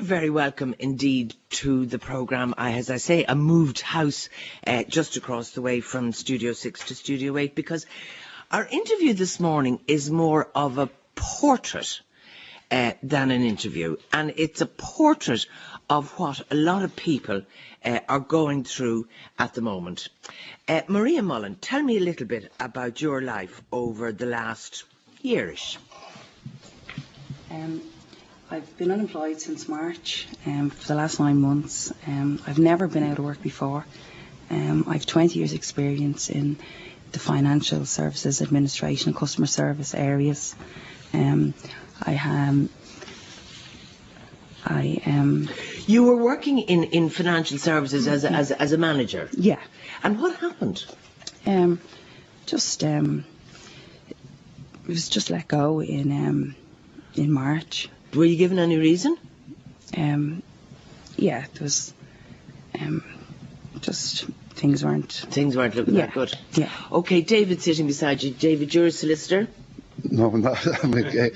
you're very welcome indeed to the programme. As I say, I moved house just across the way from Studio 6 to Studio 8 because our interview this morning is more of a portrait than an interview. And it's a portrait of what a lot of people are going through at the moment. Maria Mullen, tell me a little bit about your life over the last yearish. I've been unemployed since March for the last 9 months. I've never been out of work before. I've 20 years experience in the financial services, administration and customer service areas. You were working in financial services as a manager? Yeah. And what happened? It was just let go in March. Were you given any reason? Yeah, it was just things weren't looking that good. Yeah. Okay, David sitting beside you. David, you're a solicitor? No, I'm not. I'm a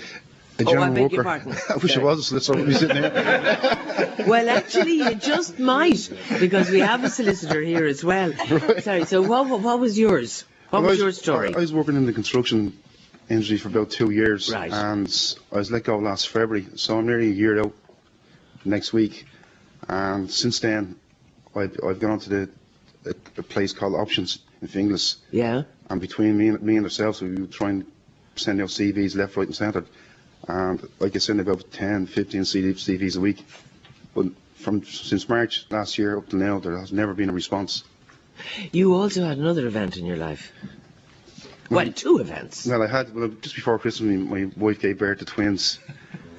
general I beg worker. your pardon. I wish I was a solicitor. I would be sitting here. Well, actually, you just might, because we have a solicitor here as well. Right. Sorry, so what was yours? What was your story? I was working in the construction industry for about 2 years, right. And I was let go last February, so I'm nearly a year out next week. And since then, I've gone on to a place called Options in Finglas. Yeah. And between me and ourselves, we would try and send out CVs left, right and centre. And I could send about 10, 15 CVs a week. But since March last year up to now, there has never been a response. You also had another event in your life. Well, 2 events. Well, I had, just before Christmas, my wife gave birth to twins.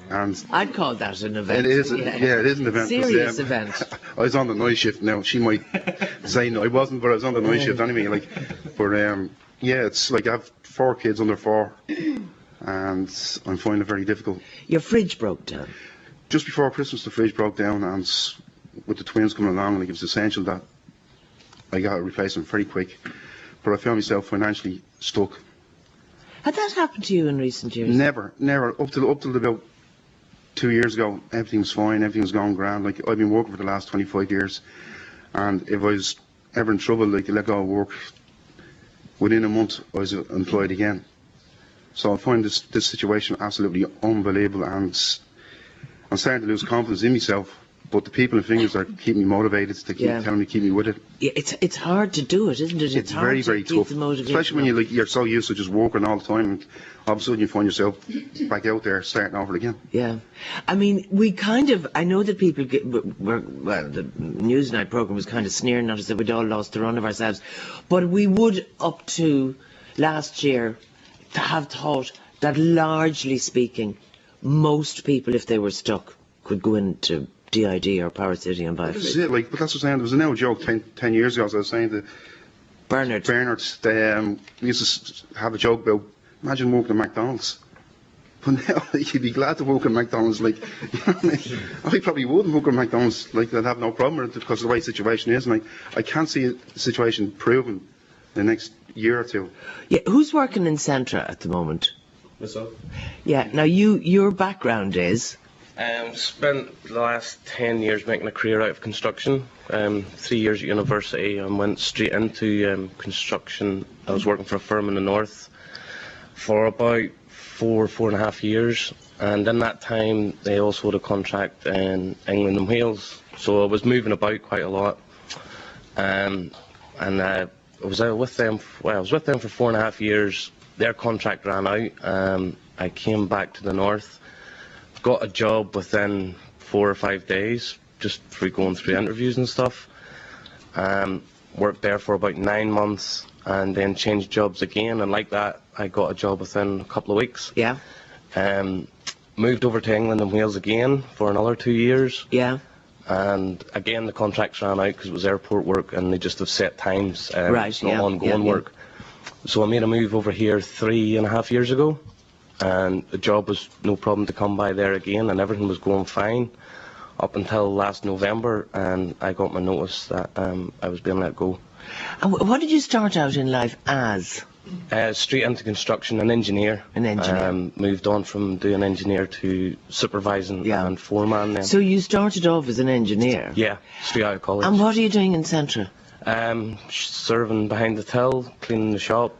And I'd call that an event. It is, it is an event. Serious event. I was on the night shift now. She might say no, I wasn't, but I was on the night shift anyway. Yeah, it's like I have 4 kids under 4, and I'm finding it very difficult. Your fridge broke down. Just before Christmas, the fridge broke down, and with the twins coming along, it was essential that I got a replacement very quick. But I found myself financially stuck. Had that happened to you in recent years? Never. Up till about 2 years ago, everything was fine, everything was going grand. Like, I've been working for the last 25 years, and if I was ever in trouble, like, let go of work, within a month I was employed again. So I find this situation absolutely unbelievable, and I'm starting to lose confidence in myself. But the people in Finglas are keeping me motivated. They keep telling me to keep me with it. Yeah, it's hard to do it, isn't it? It's hard very, very tough. Especially when you're so used to just working all the time, and all of a sudden you find yourself back out there starting over again. Yeah. I mean, I know that people the Newsnight programme was kind of sneering at us that we'd all lost the run of ourselves. But we would, up to last year, have thought that, largely speaking, most people, if they were stuck, could go into DID or Power City and buy a fridge. But that's what I'm saying. There was an old joke 10 years ago, as I was saying to Bernard, we used to have a joke about, imagine working at McDonald's. But now, you'd be glad to work at McDonald's. Like, you know what I mean? I probably wouldn't work at McDonald's. Like, I'd have no problem with it because of the way the situation is. And I can't see the situation improving the next year or 2. Yeah, who's working in Centra at the moment? Myself. Yeah. Now, your background is. Spent the last 10 years making a career out of construction. 3 years at university and went straight into construction. I was working for a firm in the north for about 4.5 years, and in that time they also had a contract in England and Wales, so I was moving about quite a lot. I was with them for 4.5 years. Their contract ran out. I came back to the north. Got a job within 4 or 5 days, just through going through interviews and stuff. Worked there for about 9 months and then changed jobs again, and like that I got a job within a couple of weeks. Yeah. Moved over to England and Wales again for another 2 years. Yeah. And again the contracts ran out because it was airport work and they just have set times. Right, it's not ongoing work. So I made a move over here 3.5 years ago. And the job was no problem to come by there again, and everything was going fine up until last November, and I got my notice that I was being let go. And what did you start out in life as? Straight into construction, an engineer. An engineer. Moved on from doing engineer to supervising Yeah. and foreman then. So you started off as an engineer? Yeah, straight out of college. And what are you doing in Centra? Serving behind the till, cleaning the shop.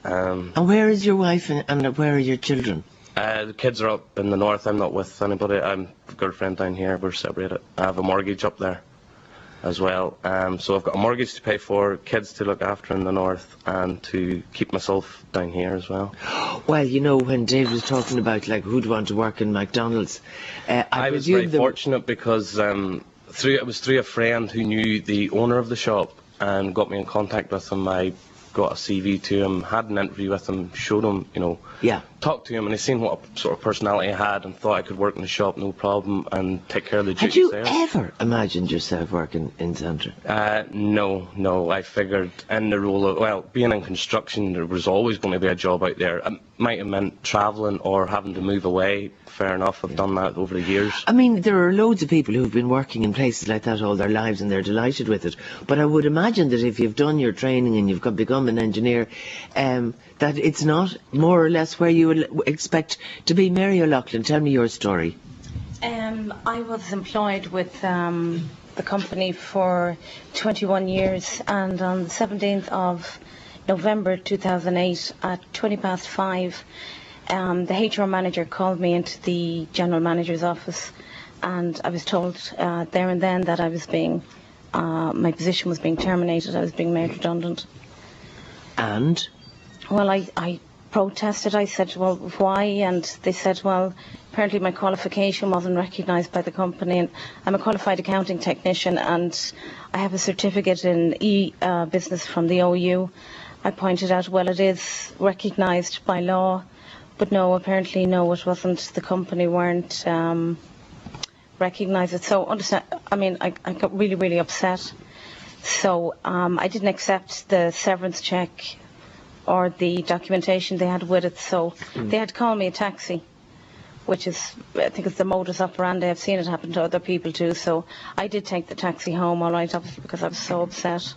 And where is your wife and where are your children? The kids are up in the north. I'm not with anybody. I'm with a girlfriend down here. We're separated. I have a mortgage up there as well. So I've got a mortgage to pay for, kids to look after in the north, and to keep myself down here as well. Well, you know, when Dave was talking about like who'd want to work in McDonald's, I was very fortunate because it was through a friend who knew the owner of the shop and got me in contact with him. I got a CV to him, had an interview with him, showed him, you know, Yeah. talked to him, and he seen what sort of personality I had and thought I could work in the shop no problem and take care of the duties Had you there. ever imagined yourself working in Centra? No. I figured in the role of, well, being in construction, there was always going to be a job out there. It might have meant travelling or having to move away. Fair enough, I've done that over the years. I mean, there are loads of people who've been working in places like that all their lives and they're delighted with it. But I would imagine that if you've done your training and you've become an engineer, that it's not more or less where you would expect to be. Mary O'Loughlin, tell me your story. I was employed with the company for 21 years, and on the 17th of November 2008 at 5:20, the HR manager called me into the general manager's office, and I was told there and then that I was being, my position was being terminated. I was being made redundant. And? Well, I protested. I said, well, why? And they said, well, apparently my qualification wasn't recognised by the company, and I'm a qualified accounting technician and I have a certificate in business from the OU. I pointed out, well, it is recognised by law, but no, apparently no, it wasn't. The company weren't recognised it. So understand, I mean, I got really, really upset. So I didn't accept the severance check or the documentation they had with it, so they had to call me a taxi, which is, I think it's the modus operandi. I've seen it happen to other people too, so I did take the taxi home, all right, obviously, because I was so upset.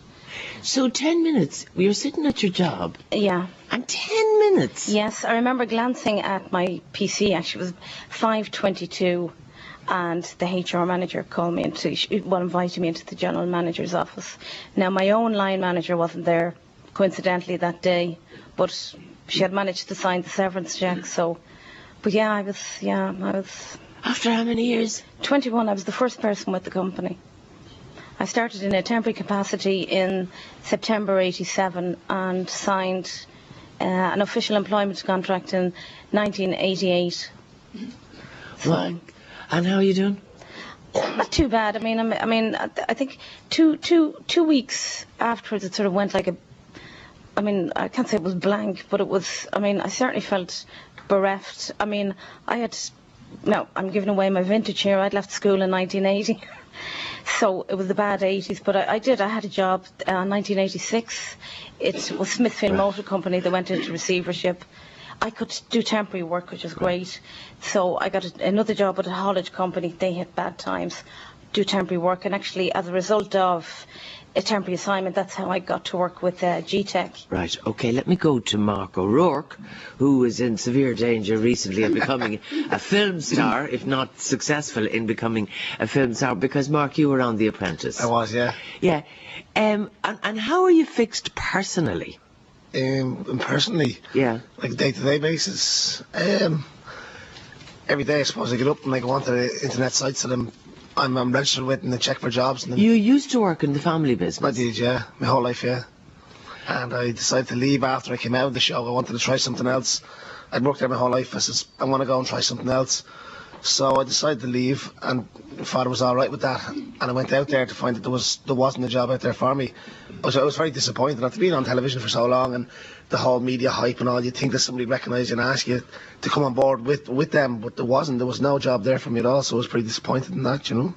So 10 minutes, you're sitting at your job. Yeah. And 10 minutes? Yes, I remember glancing at my PC, actually, it was 5:22, and the HR manager called me invited me into the general manager's office. Now, my own line manager wasn't there, coincidentally, that day, but she had managed to sign the severance check, so, but yeah, I was... After how many years? 21, I was the first person with the company. I started in a temporary capacity in September '87 and signed an official employment contract in 1988. Well, and how are you doing? Not too bad. I mean, I think two weeks afterwards it sort of went like a, I mean, I can't say it was blank, but it was, I mean, I certainly felt bereft. I mean, I'm giving away my vintage here. I'd left school in 1980. So it was the bad 80s, but I had a job in 1986. It was Smithfield Motor Company that went into receivership. I could do temporary work, which was great. So I got another job with a haulage company. They had bad times, do temporary work, and actually as a result of a temporary assignment, that's how I got to work with G-Tech. Right, okay, let me go to Mark O'Rourke, who was in severe danger recently of becoming a film star, if not successful in becoming a film star, because Mark, you were on The Apprentice. I was, yeah. Yeah, and how are you fixed personally? Personally, Yeah. like day-to-day basis, every day I suppose I get up and I go onto the internet sites that I'm registered with and I check for jobs. And You used to work in the family business. I did, yeah, my whole life, yeah. And I decided to leave after I came out of the show. I wanted to try something else. I'd worked there my whole life. I said, I want to go and try something else. So I decided to leave, and my father was all right with that. And I went out there to find that there wasn't a job out there for me. I was very disappointed after being on television for so long and the whole media hype and all. You'd think that somebody recognised you and asked you to come on board with them, but there wasn't. There was no job there for me at all, so I was pretty disappointed in that, you know.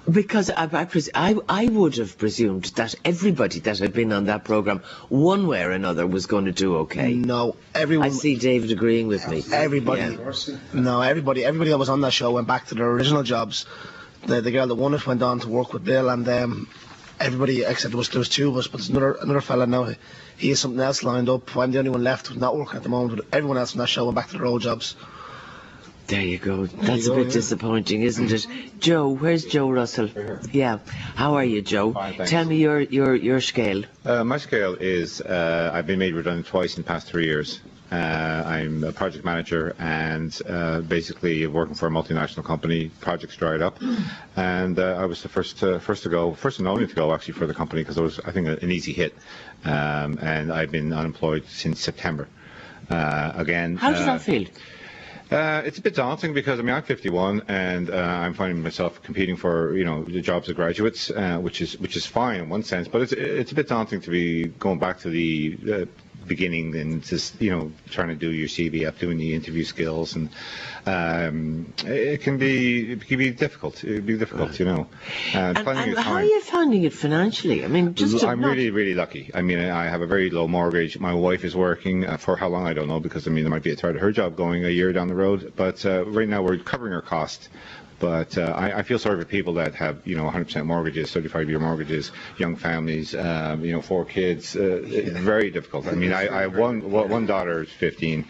Because I would have presumed that everybody that had been on that programme, one way or another, was going to do okay. No, everyone... I see David agreeing with me. Everybody. Yeah. No, everybody that was on that show went back to their original jobs. The girl that won it went on to work with Bill, and everybody except there was 2 of us, but there's another fella now. He has something else lined up. I'm the only one left who's not working at the moment, but everyone else from that show went back to their old jobs. There you go. That's a bit disappointing, isn't it? Joe, where's Joe Russell? Yeah. How are you, Joe? Fine, thanks. Tell me your scale. My scale is I've been made redundant twice in the past 3 years. I'm a project manager and basically working for a multinational company. Projects dried up, and I was the first and only to go actually for the company because it was, I think, an easy hit. And I've been unemployed since September. Again. How does that feel? It's a bit daunting because I'm 51 and I'm finding myself competing for the jobs of graduates, which is fine in one sense, but it's a bit daunting to be going back to the beginning and just trying to do your CV up, doing the interview skills, and it can be difficult. It'd be difficult, And how are you finding it financially? I mean, I'm really lucky. I mean, I have a very low mortgage. My wife is working for how long I don't know, because there might be a third of her job going a year down the road. But right now we're covering our cost. But I feel sorry for people that have 100% mortgages, 35-year mortgages, young families, 4 kids. It's very difficult. I mean, I have one daughter who's 15,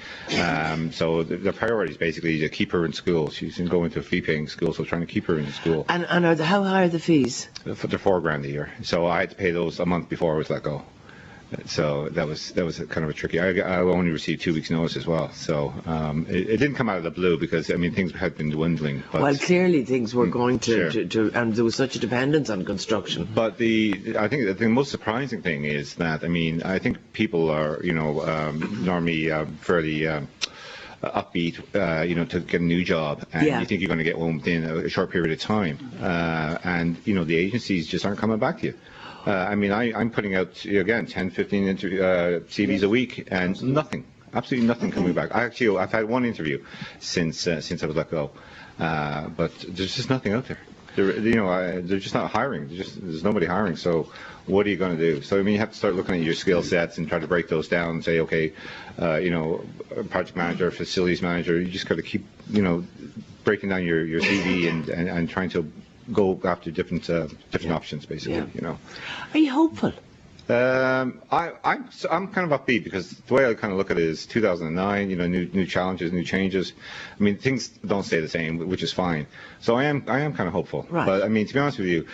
so the priority is basically to keep her in school. She's going to a fee-paying school, so trying to keep her in school. And how high are the fees? They're $4,000 a year. So I had to pay those a month before I was let go. So that was kind of a tricky. I only received 2 weeks' notice as well. So it didn't come out of the blue because things had been dwindling. But well, clearly things were going to and there was such a dependence on construction. But I think the most surprising thing is that I think people are normally fairly upbeat, to get a new job, and you think you're going to get one within a short period of time, and the agencies just aren't coming back to you. I'm putting out, again, 10, 15 CVs a week, and nothing, absolutely nothing coming back. I've had one interview since I was let go, but there's just nothing out there. They're just not hiring. There's nobody hiring. So what are you going to do? So you have to start looking at your skill sets and try to break those down and say, okay, project manager, facilities manager. You just got to keep breaking down your CV and trying to go after different options, basically. Are you hopeful? I'm kind of upbeat because the way I kind of look at it is 2009, new challenges, new changes. Things don't stay the same, which is fine. So I am kind of hopeful. Right. But to be honest with you,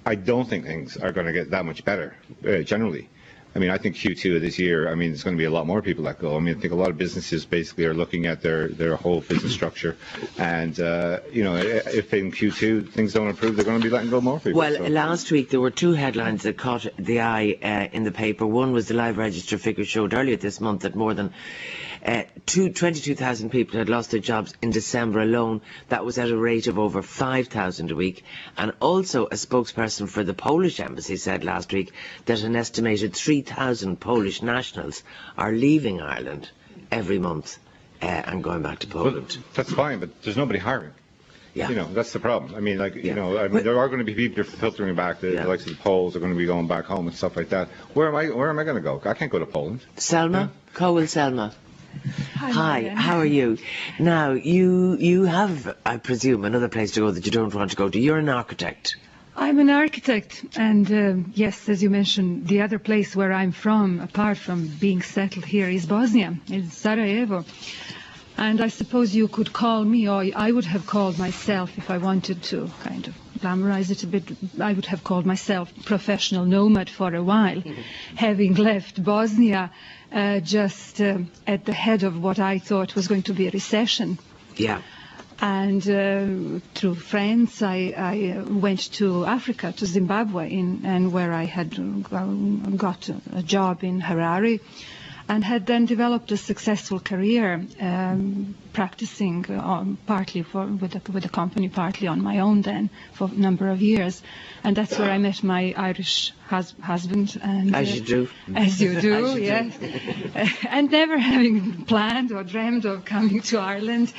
I don't think things are going to get that much better generally. I think Q2 of this year, there's going to be a lot more people that go. I think a lot of businesses basically are looking at their whole business structure. And, if in Q2 things don't improve, they're going to be letting go more people. Well, last week there were 2 headlines that caught the eye in the paper. One was the live register figure showed earlier this month that more than 22,000 people had lost their jobs in December alone. That was at a rate of over 5,000 a week. And also a spokesperson for the Polish embassy said last week that an estimated 3,000 Polish nationals are leaving Ireland every month and going back to Poland. Well, that's fine, but there's nobody hiring. Yeah. That's the problem. There are going to be people filtering back. The likes of the Poles are going to be going back home and stuff like that. Where am I going to go? I can't go to Poland. Selma? Cowell Selma. Hi, Marian. how are you? Now, you have, I presume, another place to go that you don't want to go to. You're an architect. I'm an architect, and yes, as you mentioned, the other place where I'm from, apart from being settled here, is Bosnia, in Sarajevo. And I suppose you could call me, or I would have called myself, if I wanted to kind of glamorize it a bit, I would have called myself professional nomad for a while, having left Bosnia just at the head of what I thought was going to be a recession. Yeah. And through friends, I went to Africa, to Zimbabwe, and where I had got a job in Harare, and had then developed a successful career, practicing partly with the company, partly on my own then, for a number of years. And that's where I met my Irish husband. And, as you do. As you do, yes. And never having planned or dreamed of coming to Ireland,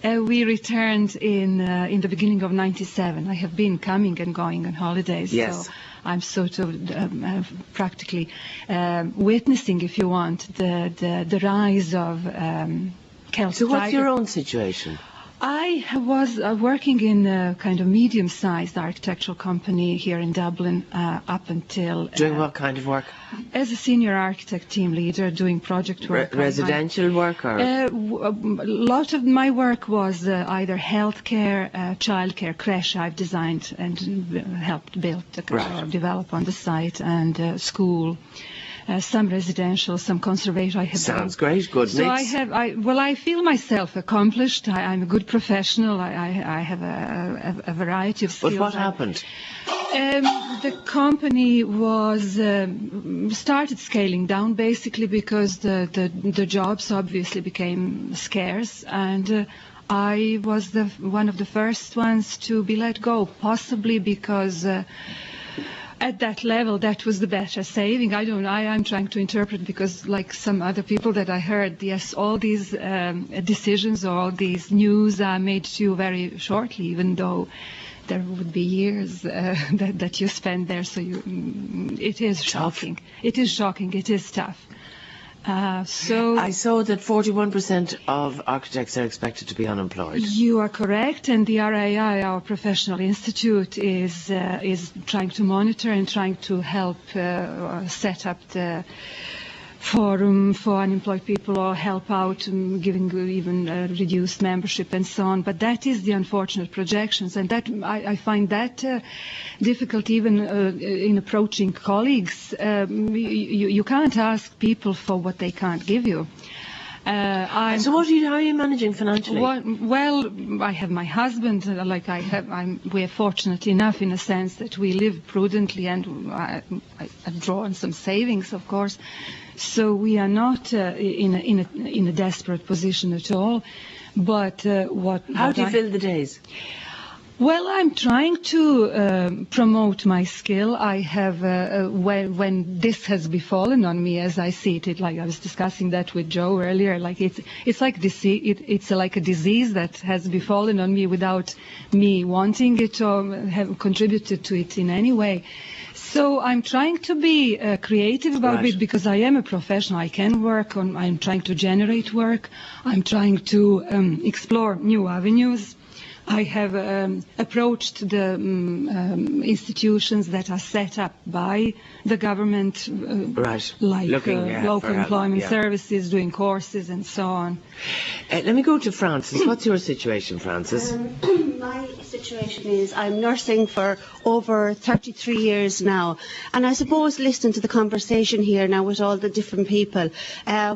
we returned in the beginning of '97. I have been coming and going on holidays. Yes. So I'm sort of practically witnessing, if you want, the rise of Celtic. So what's your own situation? I was working in a kind of medium-sized architectural company here in Dublin up until... Doing what kind of work? As a senior architect team leader, doing project work. Residential work? Or? A lot of my work was either healthcare, childcare, creche I've designed and helped build or develop on the site, and school. Some residential, some conservation. I have Sounds great. Good so mix. I feel myself accomplished. I'm a good professional. I have a variety of skills. But what happened? The company was started scaling down basically because the jobs obviously became scarce, and I was one of the first ones to be let go, possibly because. At that level, that was the better saving. I'm trying to interpret, because like some other people that I heard, yes, all these decisions or all these news are made to you very shortly, even though there would be years that you spend there. So it is shocking. It is shocking. It is tough. So I saw that 41% of architects are expected to be unemployed. You are correct, and the RII, our professional institute, is trying to monitor and trying to help set up the forum for unemployed people, or help out, giving even reduced membership and so on. But that is the unfortunate projections, and that I find that difficult even in approaching colleagues. You can't ask people for what they can't give you. So how are you managing financially? Well, I have my husband. We're fortunate enough in a sense that we live prudently, and I've drawn some savings, of course. So we are not in a desperate position at all. But how do you fill the days? Well, I'm trying to promote my skill. I have, when this has befallen on me, as I see it, like I was discussing that with Joe earlier, like it's like it's like a disease that has befallen on me without me wanting it or have contributed to it in any way. So I'm trying to be creative about it, because I am a professional. I can work on. I'm trying to generate work. I'm trying to explore new avenues. I have approached the institutions that are set up by the government, like local employment services, doing courses and so on. Let me go to Frances. What's your situation, Frances? My situation is I'm nursing for over 33 years now, and I suppose listening to the conversation here now with all the different people,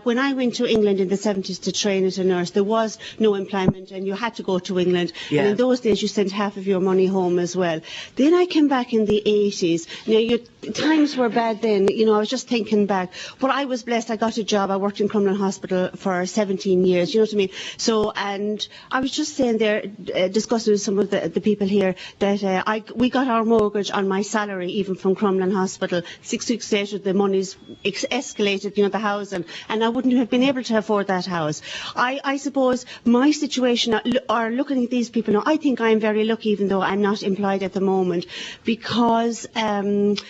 when I went to England in the 70s to train as a nurse, there was no employment and you had to go to England. Yeah. And in those days you sent half of your money home as well. Then I came back in the 80s. Now, times were bad then, I was just thinking back. But I was blessed. I got a job. I worked in Crumlin Hospital for 17 years, you know what I mean? So, and I was just saying there, discussing with some of the people here, that we got our mortgage on my salary, even from Crumlin Hospital. 6 weeks later, the money's escalated, the housing, and I wouldn't have been able to afford that house. I suppose my situation, or looking at these people now, I think I'm very lucky, even though I'm not employed at the moment, because David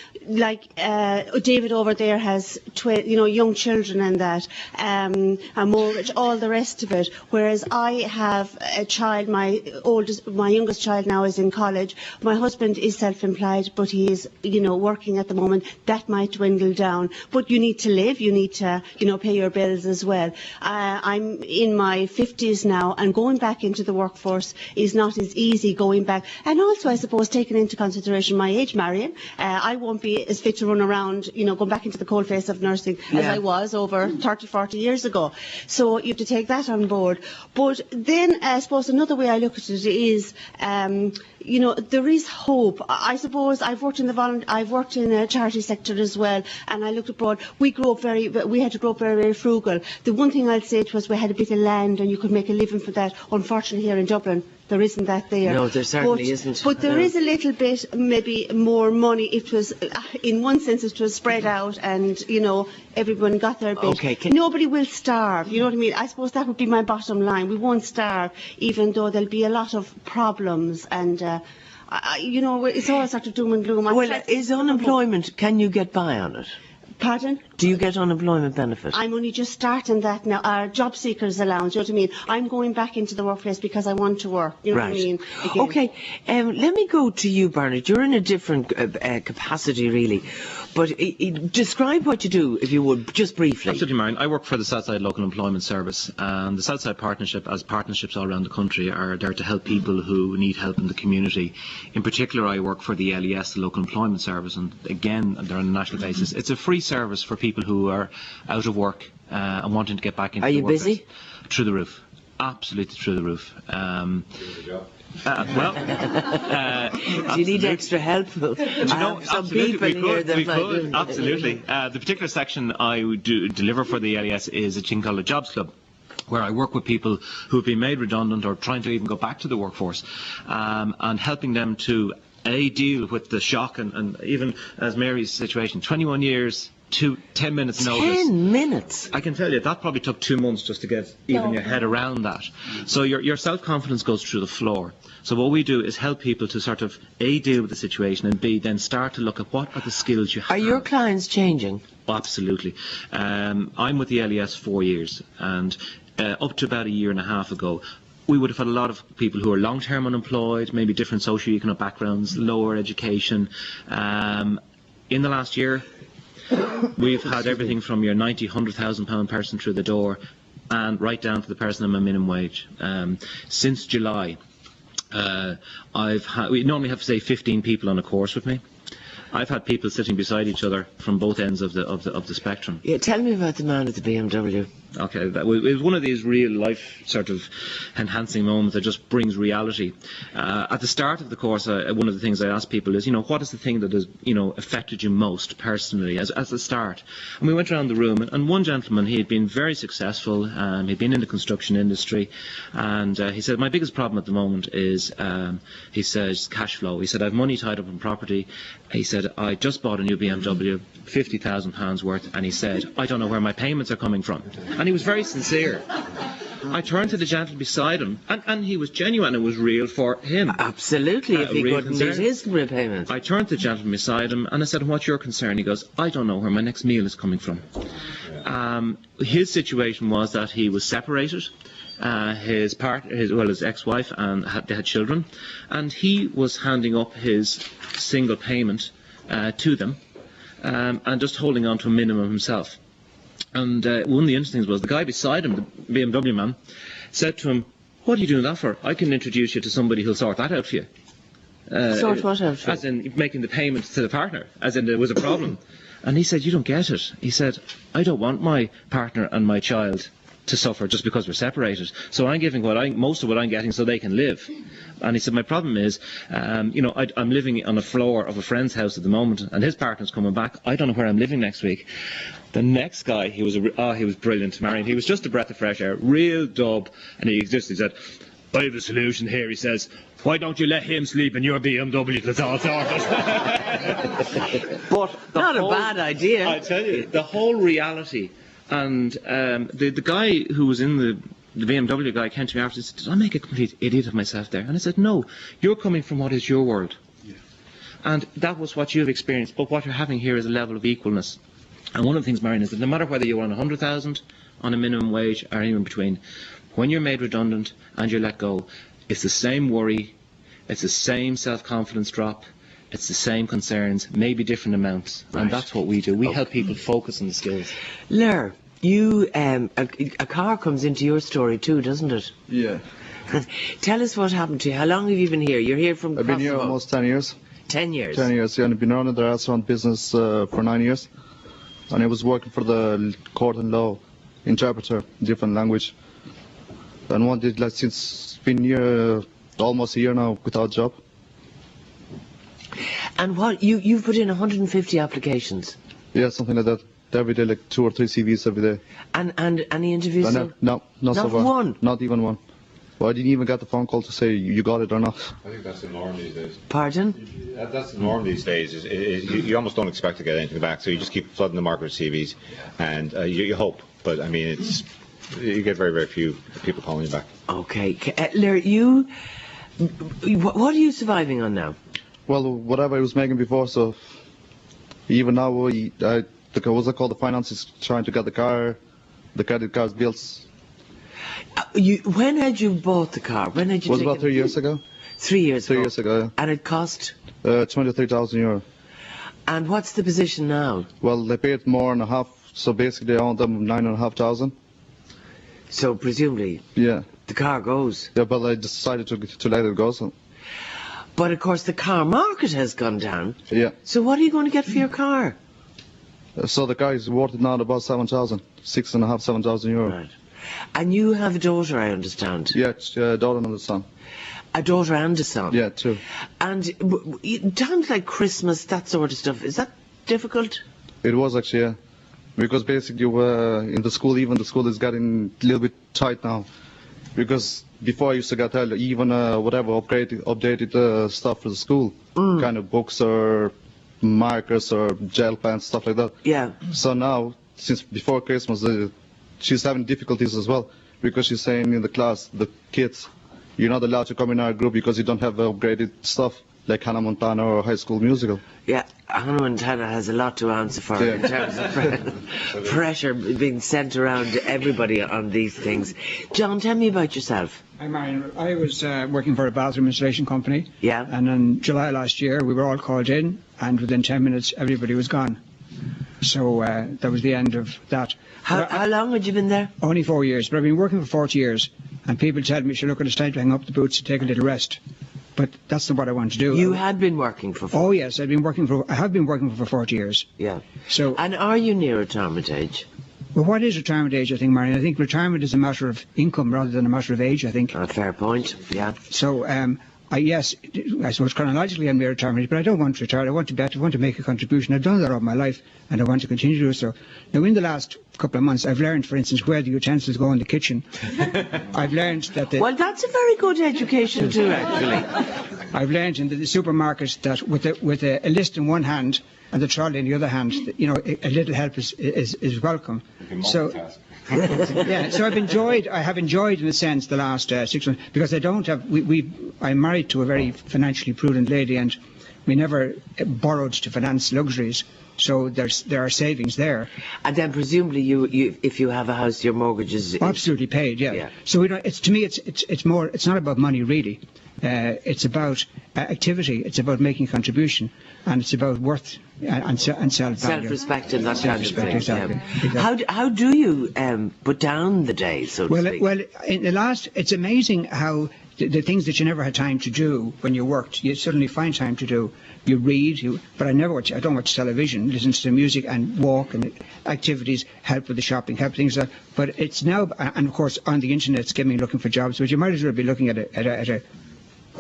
over there has young children and that, a mortgage, all the rest of it, whereas I have a child. My youngest child now is in college. My husband is self-employed, but he is working at the moment. That might dwindle down, but you need to live, you need to pay your bills as well. I'm in my 50s now, and going back into the workforce is not as easy going back. And also, I suppose, taking into consideration my age, Marian, I won't be as fit to run around, going back into the coalface of nursing as I was over 30, 40 years ago. So you have to take that on board. But then, I suppose, another way I look at it is, there is hope. I suppose I've worked in a charity sector as well, and I looked abroad. We had to grow up very, very frugal. The one thing I'll say to us, we had a bit of land and you could make a living for that. Unfortunately, here in Dublin, there isn't that there. No, there certainly isn't. But there is a little bit, maybe more money. It was, in one sense, it was spread out, and everyone got their bit. Okay, nobody will starve. You know what I mean? I suppose that would be my bottom line. We won't starve, even though there'll be a lot of problems, and it's all sort of doom and gloom. Well, is unemployment? Can you get by on it? Pardon? Do you get unemployment benefit? I'm only just starting that now. Our job seekers allowance, you know what I mean? I'm going back into the workplace because I want to work. You know what I mean? Again. Okay, let me go to you, Bernard. You're in a different capacity, really. But describe what you do, if you would, just briefly. Absolutely, Marian. I work for the Southside Local Employment Service. The Southside Partnership, as partnerships all around the country, are there to help people who need help in the community. In particular, I work for the LES, the Local Employment Service, and again, they're on a national basis. It's a free service for people who are out of work and wanting to get back into the workplace. Are you busy? Through the roof. Absolutely through the roof. Do you need extra help? Some people here that might do. Absolutely. The particular section I would deliver for the LES is a thing called a Jobs Club, where I work with people who have been made redundant or trying to even go back to the workforce, and helping them to deal with the shock and even as Mary's situation, 21 years. 10 minutes notice. 10 minutes? I can tell you, that probably took 2 months just to get even your head around that. So your self-confidence goes through the floor. So what we do is help people to sort of A, deal with the situation, and B, then start to look at what are the skills you have. Are your clients changing? Absolutely. I'm with the LES 4 years, and up to about a year and a half ago, we would have had a lot of people who are long-term unemployed, maybe different socio-economic backgrounds, lower education. In the last year, we've had everything from your 90, £100,000 person through the door and right down to the person on a minimum wage. Since July, we normally have, say, 15 people on a course with me. I've had people sitting beside each other from both ends of the spectrum. Yeah, tell me about the man at the BMW. Okay, it was one of these real life sort of enhancing moments that just brings reality. At the start of the course, one of the things I ask people is, what is the thing that has, affected you most personally as a start? And we went around the room, and one gentleman, he had been very successful, he'd been in the construction industry, and he said, my biggest problem at the moment is, he says, cash flow. He said, I have money tied up in property. He said, I just bought a new BMW, £50,000 worth, and he said, I don't know where my payments are coming from. And he was very sincere. I turned to the gentleman beside him, and he was genuine. It was real for him. Absolutely, if he couldn't meet his repayments. I turned to the gentleman beside him, and I said, what's your concern? He goes, I don't know where my next meal is coming from. His situation was that he was separated. His ex-wife, and they had children, and he was handing up his single payment to them, and just holding on to a minimum himself. And one of the interesting things was the guy beside him, the BMW man, said to him, what are you doing that for? I can introduce you to somebody who'll sort that out for you. Sort what out for you? As in making the payment to the partner, as in there was a problem. And he said, you don't get it. He said, I don't want my partner and my child to suffer just because we're separated. So I'm giving most of what I'm getting so they can live. And he said, my problem is, I'm living on a floor of a friend's house at the moment, and his partner's coming back. I don't know where I'm living next week. The next guy, he was brilliant, Marian. He was just a breath of fresh air, real dub, and he said, I have a solution here. He says, why don't you let him sleep in your BMW till it's all sorted? But not a bad idea. I tell you, the whole reality. And the guy who was in the BMW guy came to me after and said, did I make a complete idiot of myself there? And I said, no, you're coming from what is your world. Yeah. And that was what you've experienced, but what you're having here is a level of equalness. And one of the things, Marian, is that no matter whether you're on 100,000, on a minimum wage, or anywhere in between, when you're made redundant and you're let go, it's the same worry, it's the same self-confidence drop, it's the same concerns, maybe different amounts, and that's what we do. We help people focus on the skills. Lair, you, a car comes into your story too, doesn't it? Yeah. Tell us what happened to you. How long have you been here? You're here from I've been here almost 10 years. 10 years? 10 years, yeah. And I've been running the restaurant business for 9 years. And I was working for the court and law interpreter, different language. And wanted, since it's been here almost a year now without a job. And what you've put in 150 applications? Yeah, something like that. Every day, like 2 or 3 CVs every day. And any interviews? No, not so far. Not one? Not even one. Well, I didn't even get the phone call to say you got it or not. I think that's the norm these days. Pardon? That's the norm these days. You almost don't expect to get anything back, so you just keep flooding the market with CVs, and you hope. But I mean, you get very, very few people calling you back. Okay, Lair, what are you surviving on now? Well, whatever I was making before, so even now I what's it called? The finance is trying to get the car, the credit cards, bills. When had you bought the car? When had you? It was about 3 years ago. 3 years ago. 3 years ago. Yeah. And it cost? 23,000 euro. And what's the position now? Well, they paid more and a half, so basically I owe them 9,500. So presumably, yeah, the car goes. Yeah, but I decided to let it go. So. But of course, the car market has gone down. Yeah. So what are you going to get for your car? So the car is worth now about 7,000, 6,500, 7,000 euro. Right. And you have a daughter, I understand. Yeah, a daughter and a son. A daughter and a son. Yeah, two. And times like Christmas, that sort of stuff, is that difficult? It was actually, yeah. Because basically in the school, even the school is getting a little bit tight now. Because before I used to get even whatever updated stuff for the school, kind of books or markers or gel pens, stuff like that. Yeah. So now, since before Christmas, she's having difficulties as well. Because she's saying in the class, the kids, you're not allowed to come in our group because you don't have upgraded stuff like Hannah Montana or High School Musical. Yeah, Hannah Montana has a lot to answer for in terms of pressure being sent around to everybody on these things. John, tell me about yourself. Hi, Marian. I was working for a bathroom installation company. Yeah. And in July last year, we were all called in, and within 10 minutes, everybody was gone. So that was the end of that. How long had you been there? Only 4 years, but I've been working for 40 years. And people tell me, look, it's time to hang up the boots and take a little rest. But that's not what I want to do. You had been working for 40 years? Oh, yes, I have been working for 40 years. Yeah. So. And are you near retirement age? Well, what is retirement age, I think, Marian? I think retirement is a matter of income rather than a matter of age, I think. A fair point, yeah. So, yes, I suppose chronologically I'm near retirement age, but I don't want to retire. I want to make a contribution. I've done that all my life, and I want to continue to do so. Now, in the last couple of months, I've learned, for instance, where the utensils go in the kitchen. I've learned that well, that's a very good education too, actually. I've learned in the supermarket that with a list in one hand and the trolley in the other hand, you know, a little help is welcome. So. Yeah, so I have enjoyed in a sense the last 6 months, because I don't have, I'm married to a very financially prudent lady, and we never borrowed to finance luxuries, so there are savings there. And then presumably you if you have a house, your mortgage is absolutely paid, yeah. So we don't, to me it's more, it's not about money really. It's about activity, it's about making a contribution, and it's about worth and self-value. Self-respect and that kind of thing. Exactly. How do you put down the day, so to speak? Well, in the last, it's amazing how the things that you never had time to do when you worked, you suddenly find time to do. You read, but I don't watch television, listen to music and walk, and activities help with the shopping, help things like that. But it's now, and of course on the internet, skimming, looking for jobs, but you might as well be looking at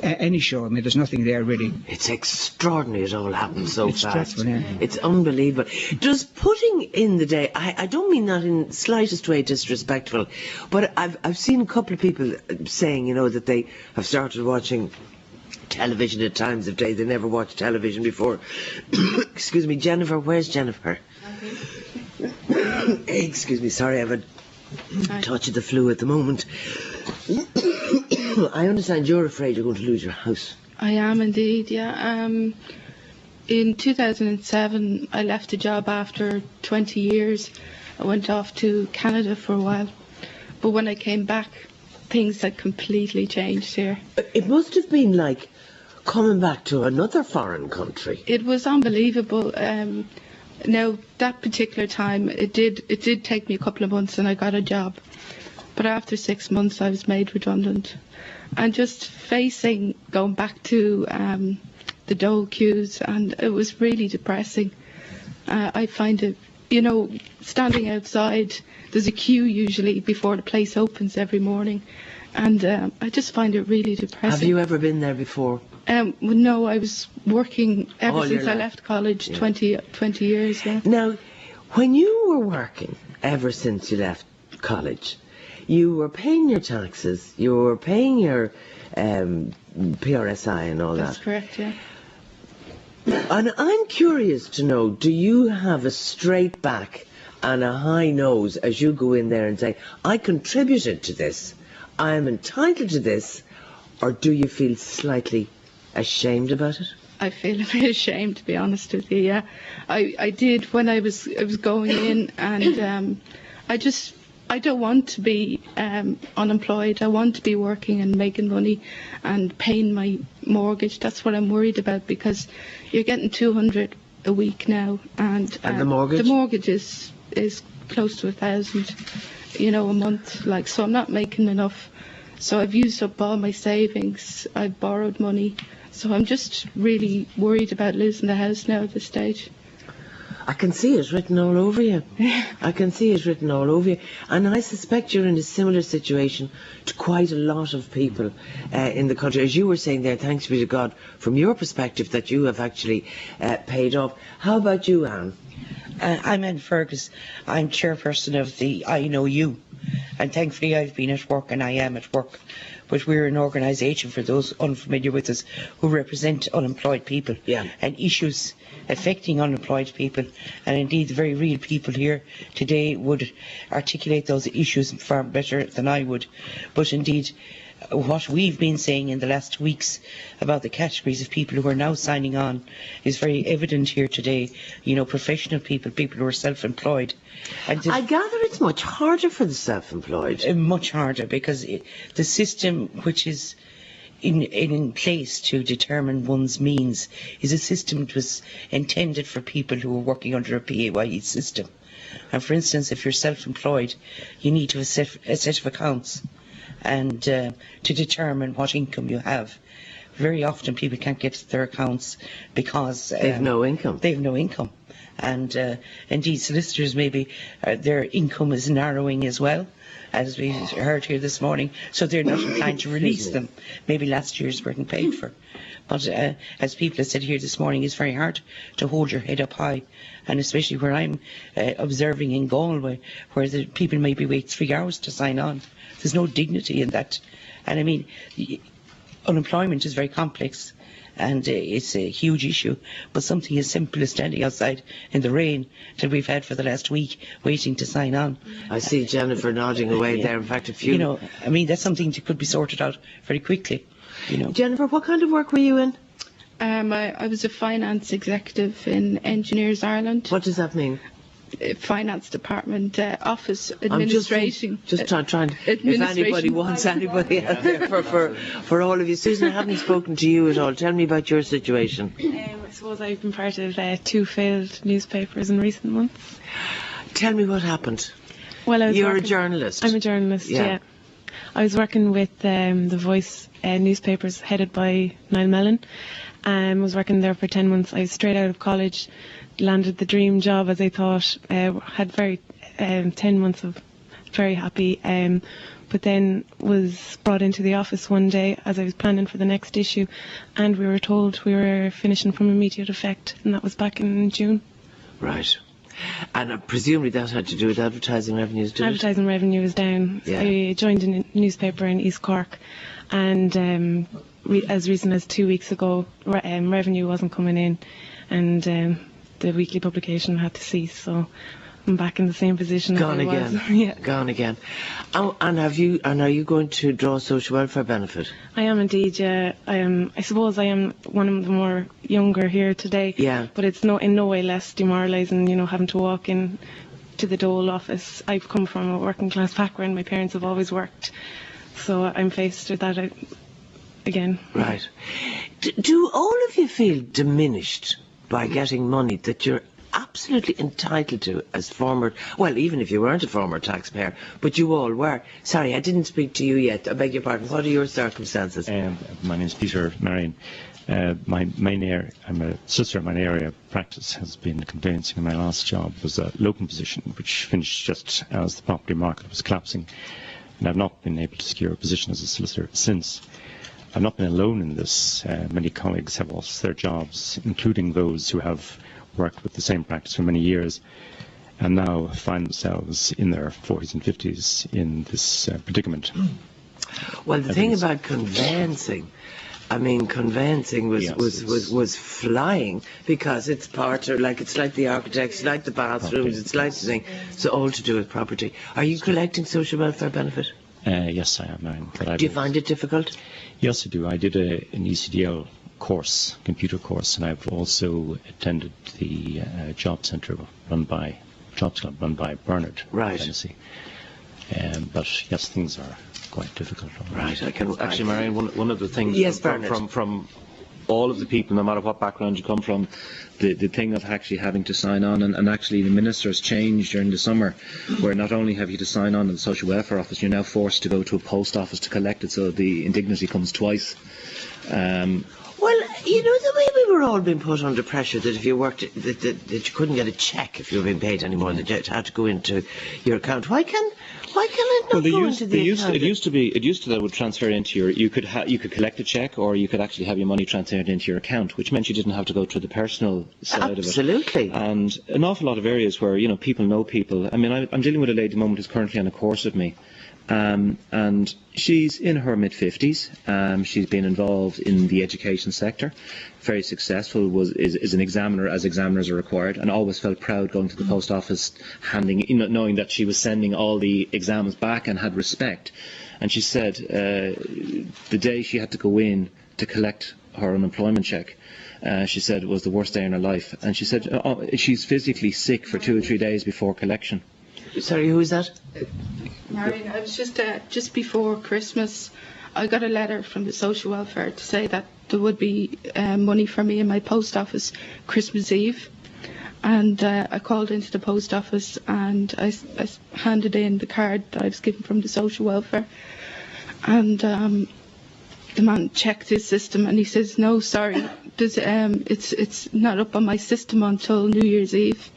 any show. I mean, there's nothing there really. It's extraordinary. It all happens so fast. Dreadful, yeah. It's unbelievable. Does putting in the day, I don't mean that in slightest way disrespectful, but I've seen a couple of people saying, you know, that they have started watching television at times of day. They never watched television before. Excuse me, Jennifer. Where's Jennifer? Excuse me, sorry, I have a touch of the flu at the moment. I understand you're afraid you're going to lose your house. I am indeed, yeah. In 2007, I left a job after 20 years. I went off to Canada for a while. But when I came back, things had completely changed here. It must have been like coming back to another foreign country. It was unbelievable. Now, that particular time, it did take me a couple of months and I got a job. But after 6 months, I was made redundant. And just facing going back to the dole queues, and it was really depressing. I find it, you know, standing outside, there's a queue usually before the place opens every morning, and I just find it really depressing. Have you ever been there before? No, I was working ever All since I left college, yeah. 20 years, yeah. Now, when you were working ever since you left college, you were paying your taxes, you were paying your PRSI and all that. That's correct, yeah. And I'm curious to know, do you have a straight back and a high nose as you go in there and say, I contributed to this, I am entitled to this, or do you feel slightly ashamed about it? I feel a bit ashamed, to be honest with you. Yeah, I did when I was going in, and I don't want to be unemployed. I want to be working and making money and paying my mortgage. That's what I'm worried about, because you're getting 200 a week now, and the mortgage? The mortgage is close to 1,000, a month. Like, so I'm not making enough. So I've used up all my savings. I've borrowed money. So I'm just really worried about losing the house now at this stage. I can see it written all over you. I can see it written all over you. And I suspect you're in a similar situation to quite a lot of people in the country. As you were saying there, thanks be to God, from your perspective, that you have actually paid off. How about you, Anne? I'm Anne Fergus. I'm chairperson of the I Know You. And thankfully I've been at work, and I am at work. But we're an organisation, for those unfamiliar with us, who represent unemployed people and issues affecting unemployed people. And indeed, the very real people here today would articulate those issues far better than I would. But indeed, what we've been saying in the last weeks about the categories of people who are now signing on is very evident here today. Professional people, people who are self-employed. And I gather it's much harder for the self-employed. Much harder, because the system which is in place to determine one's means is a system that was intended for people who are working under a PAYE system. And for instance, if you're self-employed, you need to have a set of accounts, and to determine what income you have. Very often people can't get to their accounts because they've no income. They've no income. And indeed, solicitors, maybe their income is narrowing as well, as we heard here this morning, so they're not inclined to release them. Maybe last year's weren't paid for. But as people have said here this morning, it's very hard to hold your head up high, and especially where I'm observing in Galway, where the people maybe wait 3 hours to sign on. There's no dignity in that. And I mean, unemployment is very complex, and it's a huge issue, but something as simple as standing outside in the rain that we've had for the last week waiting to sign on. I see Jennifer nodding away there. In fact, a few... I mean, that's something that could be sorted out very quickly. Jennifer, what kind of work were you in? I was a finance executive in Engineers Ireland. What does that mean? Finance department, office administration. Just trying. If anybody wants anybody out there for all of you. Susan, I haven't spoken to you at all. Tell me about your situation. I suppose I've been part of 2 failed newspapers in recent months. Tell me what happened. Well, You're a journalist. I'm a journalist, yeah. I was working with the Voice newspapers headed by Niall Mellon. I was working there for 10 months. I was straight out of college, landed the dream job, as I thought, had 10 months of very happy, but then was brought into the office one day as I was planning for the next issue, and we were told we were finishing from immediate effect, and that was back in June. Right. And presumably that had to do with advertising revenues, did it? Advertising revenue was down. Yeah. I joined a newspaper in East Cork, and as recent as 2 weeks ago, revenue wasn't coming in, and the weekly publication had to cease, so I'm back in the same position Gone as I again. was. Yeah. Gone again. Oh, and are you going to draw a social welfare benefit? I am indeed, yeah. I suppose I am one of the more younger here today. Yeah. But it's in no way less demoralising, having to walk in to the Dole office. I've come from a working class background. My parents have always worked, so I'm faced with that again. Right. Do all of you feel diminished by getting money that you're absolutely entitled to as former, well, even if you weren't a former taxpayer, but you all were? Sorry, I didn't speak to you yet. I beg your pardon. What are your circumstances? My name is Peter Marian. I'm a solicitor. My area of practice has been conveyancing. My last job was a locum position, which finished just as the property market was collapsing, and I've not been able to secure a position as a solicitor since. I've not been alone in this. Many colleagues have lost their jobs, including those who have worked with the same practice for many years and now find themselves in their 40s and 50s in this predicament. Well, the thing about conveyancing, I mean, conveyancing was flying, because it's it's like the architects, like the bathrooms, it's like the thing. It's all to do with property. Are you collecting social welfare benefit? Yes, I am. Do you find it difficult? Yes, I do. I did an ECDL computer course, and I've also attended the job centre Jobs Club run by Bernard, Tennessee. But yes, things are quite difficult. Right. I can actually, Marian, one of the things from all of the people, no matter what background you come from, the thing of actually having to sign on, and actually the ministers changed during the summer, where not only have you to sign on in the social welfare office, you're now forced to go to a post office to collect it, so the indignity comes twice. Well, you know, the way we were all being put under pressure that if you worked, that you couldn't get a cheque if you were being paid anymore, that you had to go into your account. Why can it not go into the account? It used to that would transfer into your. You could collect a cheque, or you could actually have your money transferred into your account, which meant you didn't have to go to the personal side of it. Absolutely. And an awful lot of areas where people know people. I mean, I'm dealing with a lady at the moment who's currently on a course with me. And she's in her mid-50s. She's been involved in the education sector, very successful, is an examiner as examiners are required, and always felt proud going to the post office, knowing that she was sending all the exams back, and had respect. And she said the day she had to go in to collect her unemployment cheque, she said it was the worst day in her life. And she said she's physically sick for 2 or 3 days before collection. Sorry, who is that? Marian, I was just before Christmas, I got a letter from the social welfare to say that there would be money for me in my post office Christmas Eve. And I called into the post office, and I handed in the card that I was given from the social welfare. And the man checked his system, and he says, "No, sorry, it's not up on my system until New Year's Eve."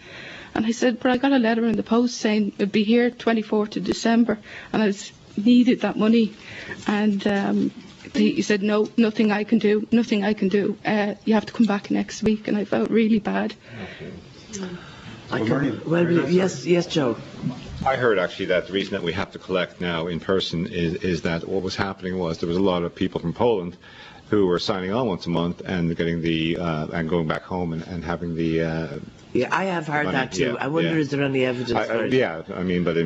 And I said, "But I got a letter in the post saying it'd be here 24th of December, and I needed that money." And he said, "No, nothing I can do, nothing I can do. You have to come back next week." And I felt really bad. Yes, Joe. I heard actually that the reason that we have to collect now in person is that what was happening was there was a lot of people from Poland who were signing on once a month and getting and going back home and having the. Yeah, I have heard that too. I wonder, is there any evidence for it? Yeah, I mean, but it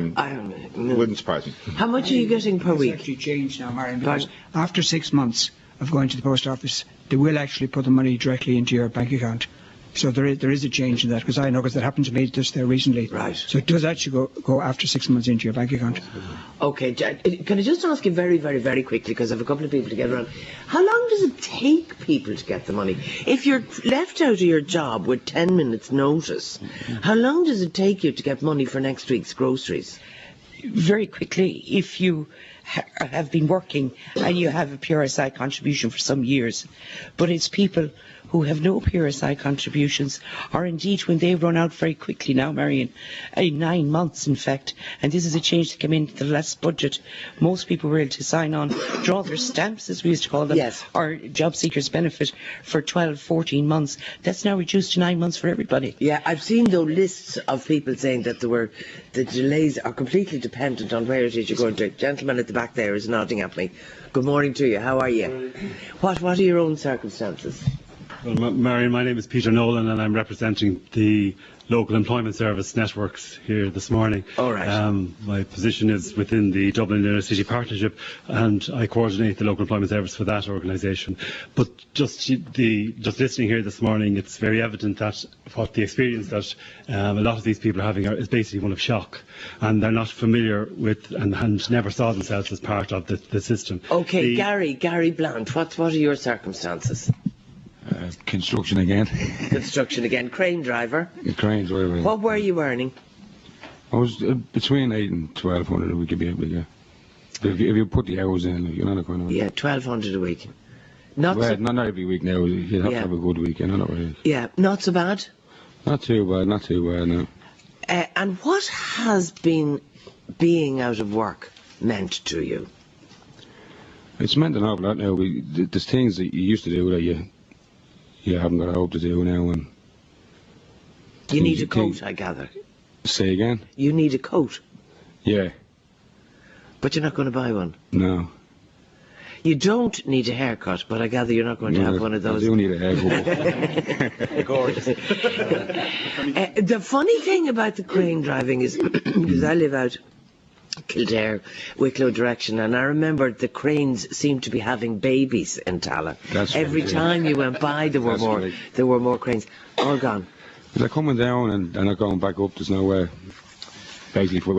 wouldn't surprise me. How much are you getting per week? It's actually changed now, Marian, because after 6 months of going to the post office, they will actually put the money directly into your bank account. So there is a change in that, because I know, because that happened to me just there recently. Right. So it does actually go after 6 months into your bank account. Okay, can I just ask you very, very, very quickly, because I have a couple of people to get around. How long does it take people to get the money? If you're left out of your job with 10 minutes notice, how long does it take you to get money for next week's groceries? Very quickly, if you have been working and you have a PRSI contribution for some years. But it's people who have no PRSI contributions, or indeed when they run out very quickly now, Marian, 9 months in fact, and this is a change that came into the last budget. Most people were able to sign on, draw their stamps, as we used to call them, yes, or job seekers benefit for 12, 14 months. That's now reduced to 9 months for everybody. Yeah, I've seen though lists of people saying that the delays are completely dependent on where it is you're going to. Gentleman at the back there is nodding at me. Good morning to you. How are you? What are your own circumstances? Well, Marian, my name is Peter Nolan, and I'm representing the local employment service networks here this morning. All right. My position is within the Dublin Inner City Partnership, and I coordinate the local employment service for that organisation. But just listening here this morning, it's very evident that what the experience that a lot of these people are having is basically one of shock, and they're not familiar with and never saw themselves as part of the system. Okay, Gary Blount, what are your circumstances? Construction again. Construction again. Crane driver. Crane driver. What were you earning? I was between 8 and 1,200 a week a bit bigger. If you put the hours in, like, you know, that kind of. Yeah, 1,200 a week. Not every week now. You have to have a good week, you know, not really. Yeah, not so bad. Not too bad. No. And what has being out of work meant to you? It's meant an awful lot now. There's things that you used to do that you haven't got a hope to do now. And you need a coat, I gather. Say again? You need a coat? Yeah. But you're not going to buy one? No. You don't need a haircut, but I gather you're not going to have one of those. I do need a haircut. Gorgeous. The funny thing about the crane driving is, because I live out Kildare, Wicklow direction, and I remember the cranes seemed to be having babies in Tala. Every time you went by, there were more cranes. All gone. They're coming down and they're not going back up. There's nowhere basically for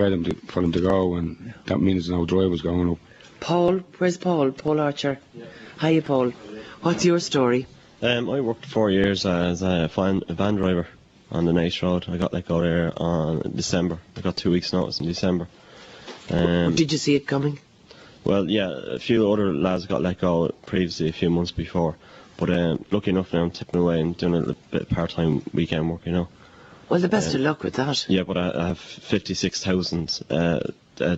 them to go, and that means no drivers going up. Paul, where's Paul? Paul Archer. Yeah. Hiya, Paul. What's your story? I worked 4 years as a van driver on the Nace Road. I got let go there on December. I got 2 weeks' notice in December. Did you see it coming? Well, yeah, a few other lads got let go previously, a few months before. But lucky enough now I'm tipping away and doing a little bit of part-time weekend work, you know. Well, the best of luck with that. Yeah, but I have 56,000,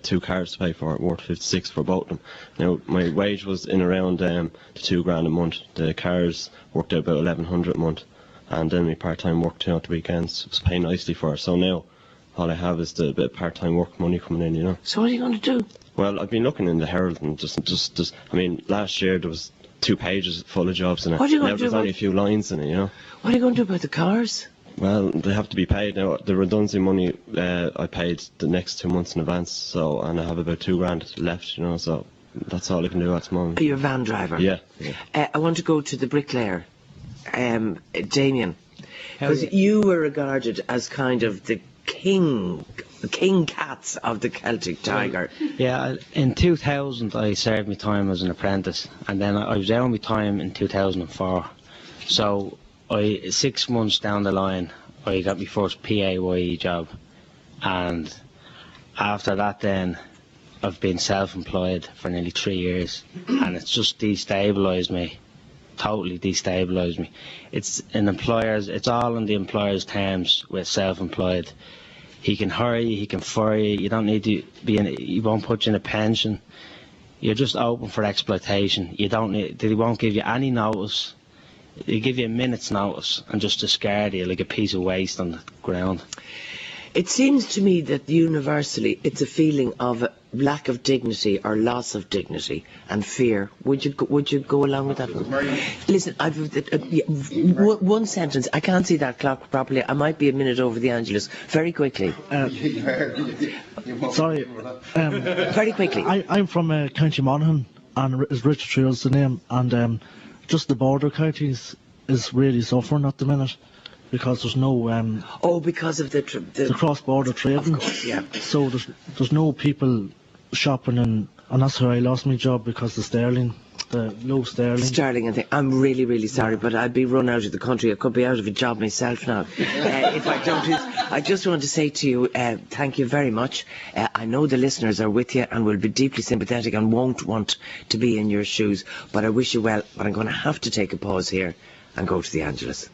2 cars to pay for, worth 56 for both of them. Now, my wage was in around the £2,000 a month. The cars worked out about 1,100 a month. And then my part-time work at the weekends was paying nicely for it. So now, all I have is the bit of part-time work money coming in, you know. So what are you going to do? Well, I've been looking in the Herald and just I mean, last year there was 2 pages full of jobs in it. What are you going now to do there's only a few lines in it, you know. What are you going to do about the cars? Well, they have to be paid. Now, the redundancy money I paid the next 2 months in advance, so, and I have about £2,000 left, you know, so that's all I can do at the moment. You're a van driver? Yeah. I want to go to the bricklayer, Damien, because you were regarded as kind of the king cats of the Celtic Tiger. Yeah, in 2000 I served my time as an apprentice, and then I was out on my time in 2004. So 6 months down the line, I got my first PAYE job, and after that then I've been self-employed for nearly 3 years, and it's just destabilised me, totally destabilised me. It's all on the employer's terms with self-employed. He can hire you, he can fire you, you don't need to he won't put you in a pension. You're just open for exploitation. They won't give you any notice. They give you a minute's notice and just discard you like a piece of waste on the ground. It seems to me that universally it's a feeling of lack of dignity or loss of dignity and fear. Would you go along with that? Listen, one sentence. I can't see that clock properly. I might be a minute over the Angelus. Very quickly. Sorry. Very quickly. I'm from County Monaghan, and Richard Treel's the name, and just the border counties is really suffering at the minute, because there's no because of the cross-border trading. Of course, yeah. So there's no people shopping and that's how I lost my job, because the low sterling. I think I'm really sorry, but I'd be run out of the country. I could be out of a job myself now if I don't. I just want to say to you, thank you very much. I know the listeners are with you and will be deeply sympathetic and won't want to be in your shoes. But I wish you well. But I'm going to have to take a pause here and go to the Angelus.